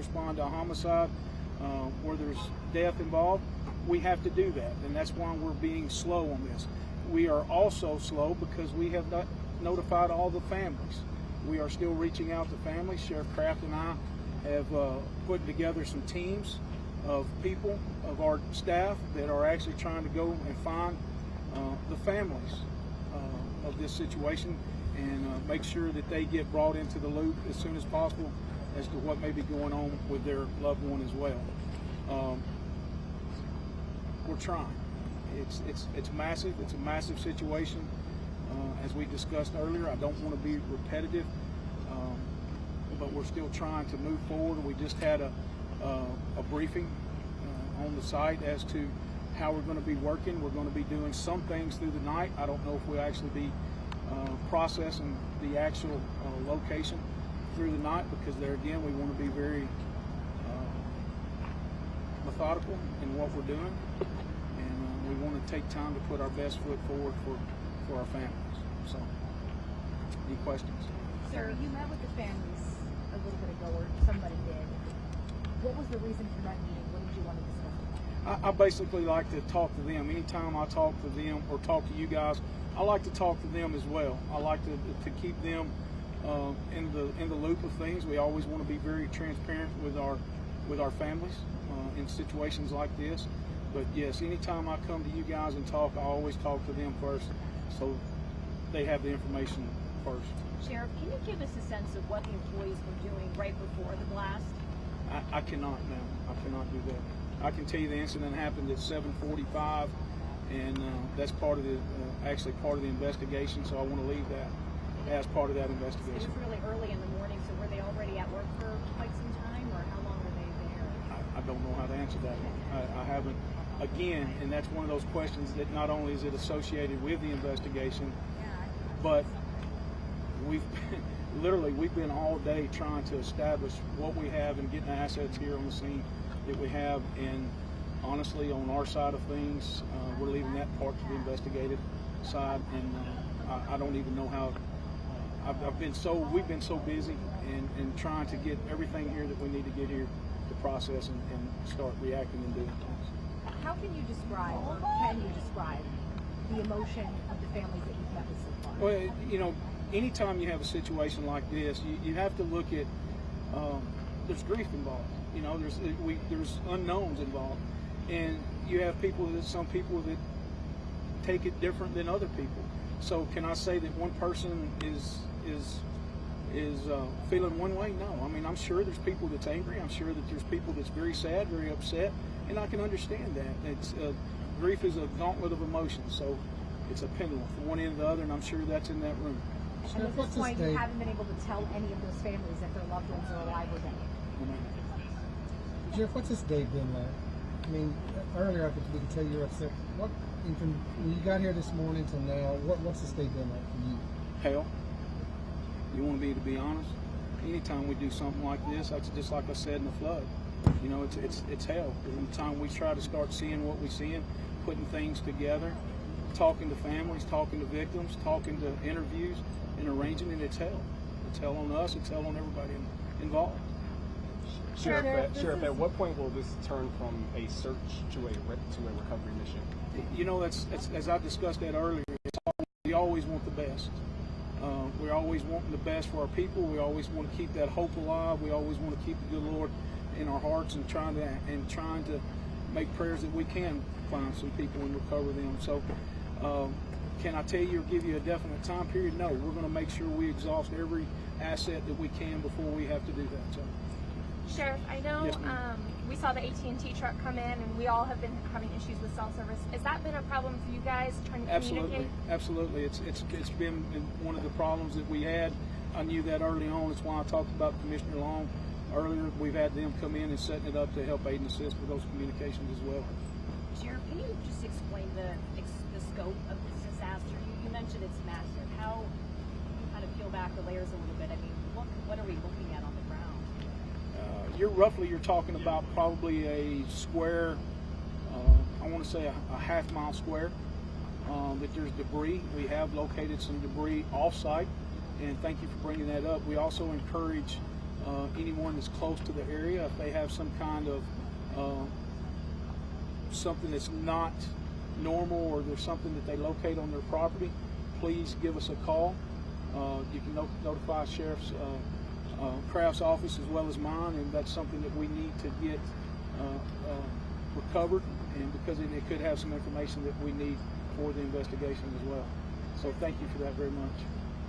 respond to a homicide where there's death involved, we have to do that, and that's why we're being slow on this. We are also slow because we have not notified all the families. We are still reaching out to families. Sheriff Kraft and I have put together some teams of people, of our staff, that are actually trying to go and find the families of this situation and make sure that they get brought into the loop as soon as possible as to what may be going on with their loved one as well. We're trying. It's massive. It's a massive situation. As we discussed earlier, I don't want to be repetitive, but we're still trying to move forward. We just had a briefing on the site as to how we're going to be working. We're going to be doing some things through the night. I don't know if we'll actually be processing the actual location through the night, because there again, we want to be very methodical in what we're doing, and we want to take time to put our best foot forward for our families. So, any questions? Sir, you met with the families a little bit ago, or somebody did. What was the reason for that meeting? What did you want to discuss? I basically like to talk to them. Anytime I talk to them or talk to you guys, I like to talk to them as well. I like to keep them in the loop of things. We always want to be very transparent with our families in situations like this. But yes, anytime I come to you guys and talk, I always talk to them first, so they have the information first. Sheriff, can you give us a sense of what the employees were doing right before the blast? I cannot, ma'am. I cannot do that. I can tell you the incident happened at 7:45, and that's part of the actually part of the investigation. So I want to leave that as part of that investigation. It was really early in the morning, so were they already at work for quite some time, or how long were they there? I don't know how to answer that one. I haven't. Again, and that's one of those questions that not only is it associated with the investigation, but we've been all day trying to establish what we have and getting the assets here on the scene that we have. And honestly, on our side of things, we're leaving that part to the investigative side, and I don't even know how. We've been so busy and trying to get everything here that we need to get here to process and start reacting and doing things. How can you describe, or can you describe, the emotion of the families that you've met with so far? Well, you know, anytime you have a situation like this, you have to look at, there's grief involved. You know, there's unknowns involved, and you have some people that take it different than other people. So can I say that one person is feeling one way? No. I mean, I'm sure there's people that's angry. I'm sure that there's people that's very sad, very upset, and I can understand that. It's grief is a gauntlet of emotions, so it's a pendulum from one end to the other, and I'm sure that's in that room. And at this point, you haven't been able to tell any of those families that their loved ones are alive or dead. Jeff, what's this day been like? I mean, earlier we could tell you're upset. When you got here this morning till now, what's this day been like for you? Hell. You want me to be honest? Anytime we do something like this, that's just like I said in the flood. You know, it's hell. Every time we try to start seeing what we're seeing, putting things together, talking to families, talking to victims, talking to interviews, and arranging it, it's hell. It's hell on us. It's hell on everybody involved. Sheriff, at what point will this turn from a search to a recovery mission? You know, that's as I discussed that earlier. We always want the best. We're always wanting the best for our people. We always want to keep that hope alive. We always want to keep the good Lord in our hearts, and trying to make prayers that we can find some people and recover them. So, can I tell you or give you a definite time period? No. We're going to make sure we exhaust every asset that we can before we have to do that. So. Sheriff, I know Yes, we saw the AT&T truck come in, and we all have been having issues with cell service. Has that been a problem for you guys trying to communicate? Absolutely. It's been one of the problems that we had. I knew that early on. That's why I talked about Commissioner Long earlier. We've had them come in and setting it up to help aid and assist with those communications as well. Sheriff, can you just explain the scope of this disaster? You mentioned it's massive. How kind of peel back the layers a little bit? I mean, what are we looking at on the ground? You're talking about probably a square, I want to say a half-mile square, that there's debris. We have located some debris off-site, and thank you for bringing that up. We also encourage anyone that's close to the area, if they have some kind of something that's not normal, or there's something that they locate on their property, please give us a call. You can notify Sheriff's Craft's office as well as mine, and that's something that we need to get recovered, and because it could have some information that we need for the investigation as well. So thank you for that very much.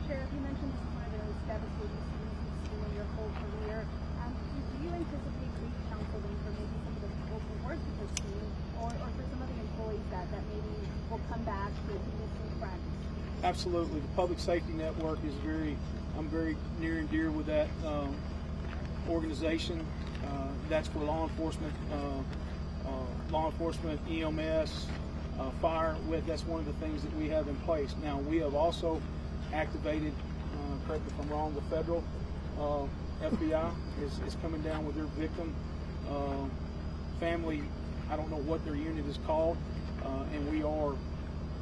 Sheriff, you mentioned this is one of those devastating scenes you've seen in your whole career. Do you anticipate grief counseling for maybe some of the people who weren't at the scene, or for some of the employees that maybe will come back to missing friends? Absolutely. The Public Safety Network is I'm very near and dear with that organization. That's for law enforcement, EMS, fire. That's one of the things that we have in place. Now, we have also activated, correct me if I'm wrong, the federal FBI is coming down with their victim family. I don't know what their unit is called, and we are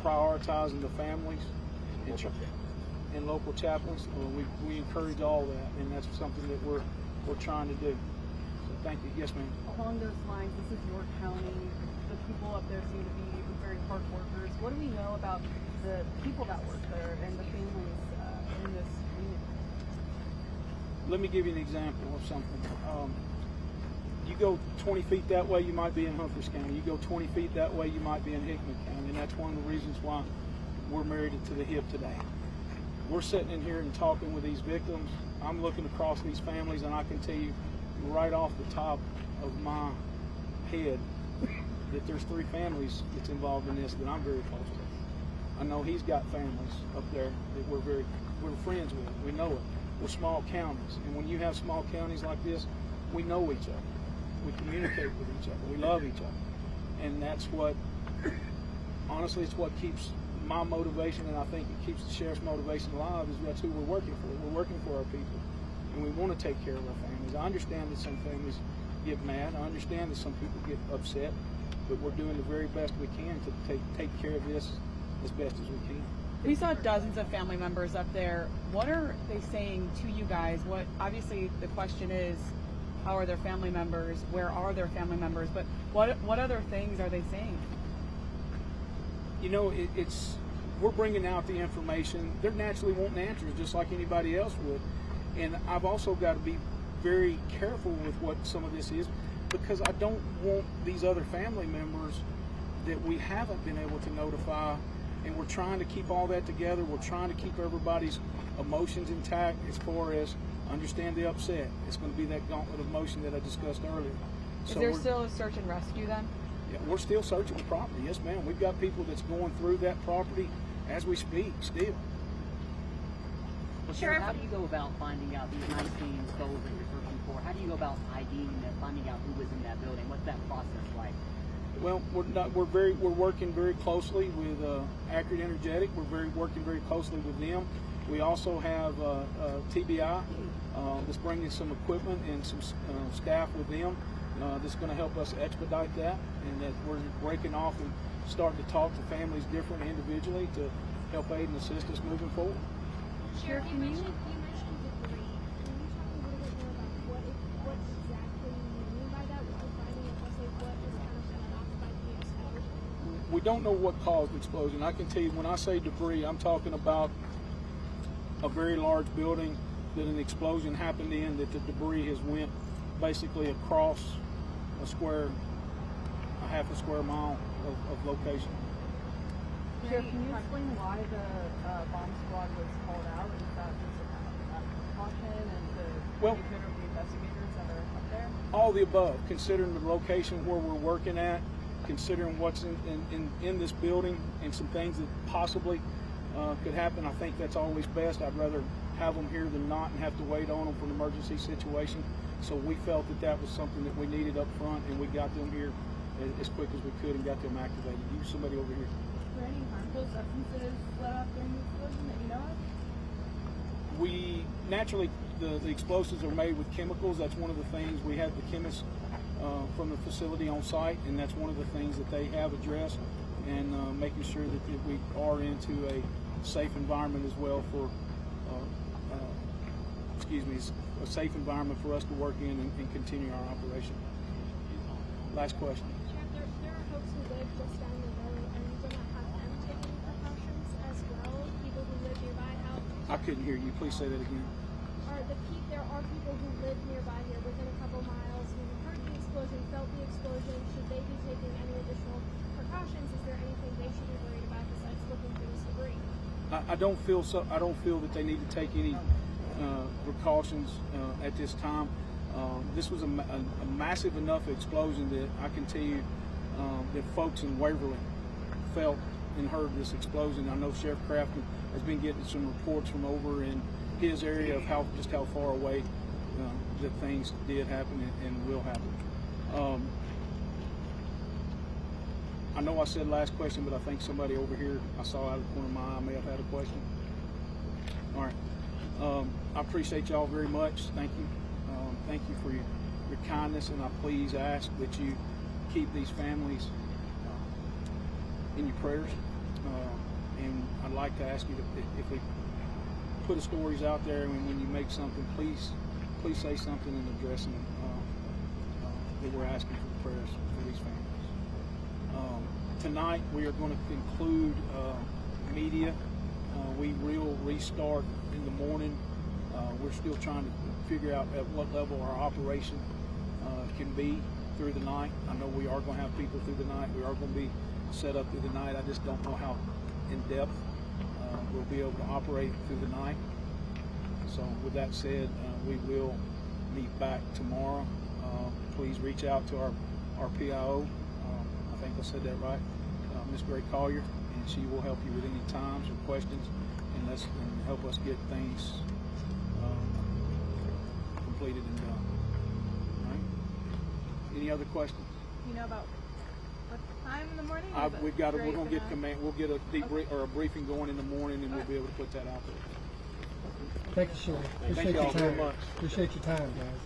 prioritizing the families and local chaplains. We encourage all that, and that's something that we're trying to do. So thank you. Yes, ma'am. Along those lines, this is York County. The people up there seem to be very hard workers. What do we know about the people that work there and the families in this community? Let me give you an example of something. You go 20 feet that way, you might be in Humphreys County. You go 20 feet that way, you might be in Hickman County, and that's one of the reasons why we're married to the hip today. We're sitting in here and talking with these victims. I'm looking across these families, and I can tell you right off the top of my head that there's 3 families that's involved in this that I'm very close to. I know he's got families up there that we're friends with. We know it. We're small counties, and when you have small counties like this, we know each other. We communicate with each other. We love each other, and that's what, honestly, it's what keeps my motivation, and I think it keeps the sheriff's motivation alive. Is that's who we're working for. We're working for our people, and we want to take care of our families. I understand that some families get mad. I understand that some people get upset, but we're doing the very best we can to take care of this as best as we can. We saw dozens of family members up there. What are they saying to you guys? What, obviously the question is, how are their family members? Where are their family members? But what other things are they saying? You know, we're bringing out the information. They're naturally wanting answers just like anybody else would. And I've also got to be very careful with what some of this is, because I don't want these other family members that we haven't been able to notify, and we're trying to keep all that together. We're trying to keep everybody's emotions intact as far as understand the upset. It's going to be that gauntlet of motion that I discussed earlier. Is there still a search and rescue then? Yeah, we're still searching the property. Yes, ma'am. We've got people that's going through that property as we speak still. Well, Sheriff, how do you go about finding out these 19 souls that you're searching for? How do you go about IDing and finding out who was in that building? What's that process like? Well, we're working very closely with Accurate Energetic. We're working very closely with them. We also have TBI that's bringing some equipment and some staff with them that's going to help us expedite that, and that we're breaking off and starting to talk to families different individually to help aid and assist us moving forward. Sheriff, you mentioned debris. Can you talk a little bit more about what exactly you mean by that? What you're finding, and also what is kind of set off by the explosion? We don't know what caused the explosion. I can tell you, when I say debris, I'm talking about a very large building that an explosion happened in, that the debris has went basically across a half a square mile of location. Sheriff, can you explain why the bomb squad was called out? Is that just a precaution and the benefit of the investigators that are up there? All the above, considering the location where we're working at, considering what's in this building and some things that possibly could happen. I think that's always best. I'd rather have them here than not and have to wait on them for an emergency situation. So we felt that that was something that we needed up front, and we got them here as quick as we could and got them activated. You, somebody over here. Were any harmful substances let off during the explosion that you know of? We naturally, the explosives are made with chemicals. That's one of the things. We have the chemists from the facility on site, and that's one of the things that they have addressed, and making sure that we are into a safe environment as well for a safe environment for us to work in and continue our operation. Last question. Sheriff, there are folks who live just down the road. Are you going to have them taking precautions as well? People who live nearby? I couldn't hear you. Please say that again. There are people who live nearby here within a couple miles who heard the explosion, felt the explosion. Should they be taking any additional precautions? Is there anything they should be worried about besides looking for this debris? I don't feel that they need to take any precautions at this time. This was a massive enough explosion that I can tell you that folks in Waverly felt and heard this explosion. I know Sheriff Crafton has been getting some reports from over in his area of how far away that things did happen and will happen. I know I said last question, but I think somebody over here I saw out of the corner of my eye may have had a question. All right. I appreciate y'all very much. Thank you. Thank you for your kindness, and I please ask that you keep these families in your prayers. And I'd like to ask you to, if we put the stories out there, and when you make something, please say something and addressing that we're asking for prayers for these families. Tonight we are going to conclude media. We will restart in the morning. We're still trying to figure out at what level our operation can be through the night. I know we are going to have people through the night. We are going to be set up through the night. I just don't know how in depth we'll be able to operate through the night. So with that said, we will meet back tomorrow. Please reach out to our PIO. I think I said that right, Ms. Gray Collier, and she will help you with any times or questions and help us get things completed and done. All right? Any other questions? You know about what time in the morning? We're going to get command. We'll get a a briefing going in the morning, and we'll be able to put that out there. Thank you, Sheriff. Appreciate your time. Appreciate your time, guys.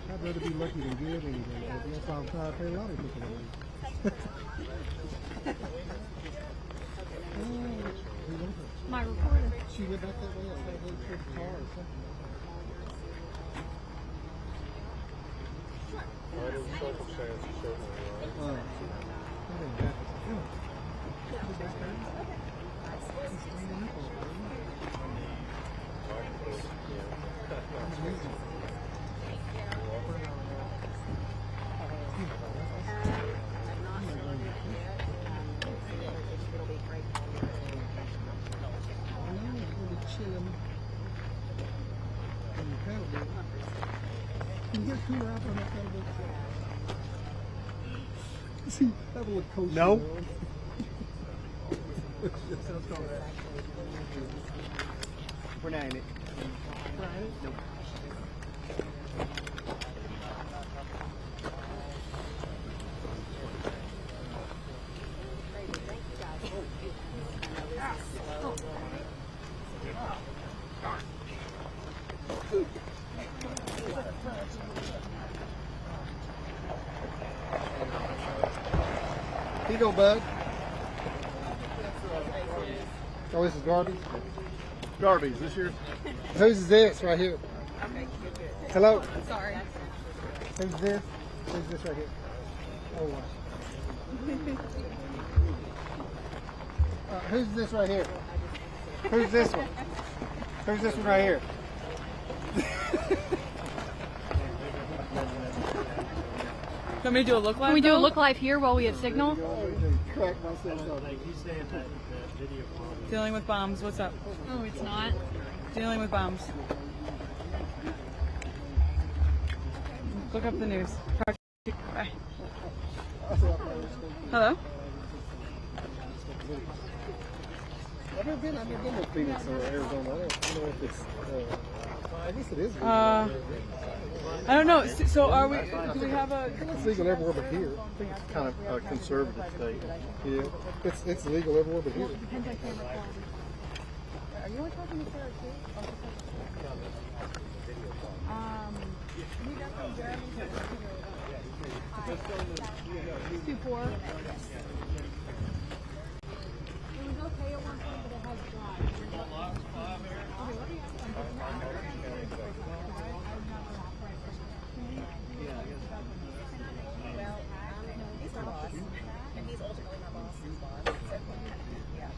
I'd rather be lucky than good any day. That's why I'm trying to pay a lot of people. My recorder. She went back that way. I thought they took the car or something. See, that would look kosher. No. We're not in it. Nope. Here you go, bud. Oh, this is garbage? Garbage, this yours? Whose is this right here? Hello? Sorry. Who's this? Who's this right here? Oh, wow. Who's this right here? Who's this one? Who's this one right here? Want me to do a look live? Can we do a look live here while we have signal? Crack myself up. Dealing with bombs. What's up? Oh, it's not. Dealing with bombs. Look up the news. Bye. Hello? I've never been to Phoenix or Arizona. I don't know if it's I guess it is. I don't know. So are we? Do we have a? It's legal everywhere but here. I think it's kind of a conservative state. Yeah, it's legal everywhere but here. Are you only talking to Sarah too? We got from Jeremy to 2-4. It was okay at one point, but it has dropped. Okay, let me ask something. He's the boss, and he's ultimately my boss's boss. So, yeah.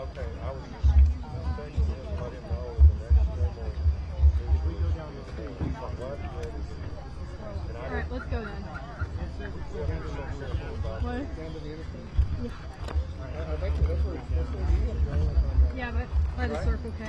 Okay, I was expecting him to let him know the next normal. If we go down this street, I'm glad he read it. All right, let's go then. What? Down to the interstate? I think that's where he is. Yeah, but by the Circle K.